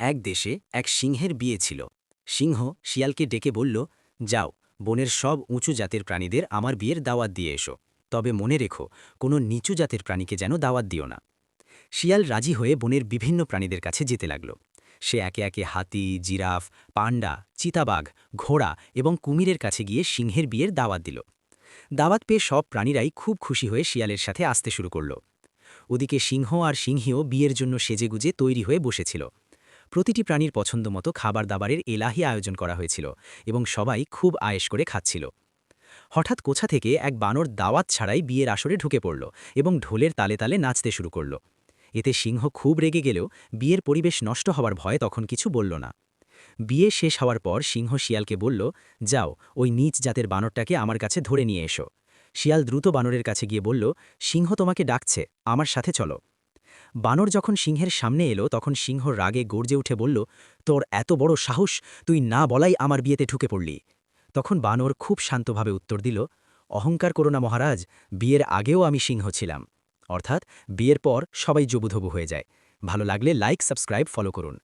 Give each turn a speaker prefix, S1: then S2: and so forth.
S1: এক দেশে এক সিংহের বিয়ে ছিল। সিংহ শিয়ালকে ডেকে বলল, যাও, বনের সব উঁচু জাতের প্রাণীদের আমার বিয়ের দাওয়াত দিয়ে এসো, তবে মনে রেখো কোনো নিচু জাতের প্রাণীকে যেন দাওয়াত দিও না। শিয়াল রাজি হয়ে বনের বিভিন্ন প্রাণীদের কাছে যেতে লাগল। সে একে একে হাতি, জিরাফ, পান্ডা, চিতাবাঘ, ঘোড়া এবং কুমিরের কাছে গিয়ে সিংহের বিয়ের দাওয়াত দিল। দাওয়াত পেয়ে সব প্রাণীরাই খুব খুশি হয়ে শিয়ালের সাথে আসতে শুরু করল। ওদিকে সিংহ আর সিংহীও বিয়ের জন্য সেজেগুজে তৈরি হয়ে বসেছিল। প্রতিটি প্রাণীর পছন্দমতো খাবার দাবারের এলাহি আয়োজন করা হয়েছিল এবং সবাই খুব আয়েশ করে খাচ্ছিল। হঠাৎ কোথা থেকে এক বানর দাওয়াত ছাড়াই বিয়ের আসরে ঢুকে পড়ল এবং ঢোলের তালে তালে নাচতে শুরু করল। এতে সিংহ খুব রেগে গেলেও বিয়ের পরিবেশ নষ্ট হওয়ার ভয়ে তখন কিছু বলল না। বিয়ে শেষ হওয়ার পর সিংহ শিয়ালকে বলল, যাও, ওই নীচ জাতের বানরটাকে আমার কাছে ধরে নিয়ে এসো। শিয়াল দ্রুত বানরের কাছে গিয়ে বলল, সিংহ তোমাকে ডাকছে, আমার সাথে চলো। বানর যখন সিংহের সামনে এলো তখন সিংহ রাগে গর্জে উঠে বলল, তোর এত বড় সাহস, তুই না বলাই আমার বিয়েতে ঢুকে পড়লি। তখন বানর খুব শান্তভাবে উত্তর দিল, অহংকার করো না মহারাজ, বিয়ের আগেও আমি সিংহ ছিলাম। অর্থাৎ বিয়ের পর সবাই জবুধবু হয়ে যায়। ভালো লাগলে লাইক, সাবস্ক্রাইব, ফলো করুন।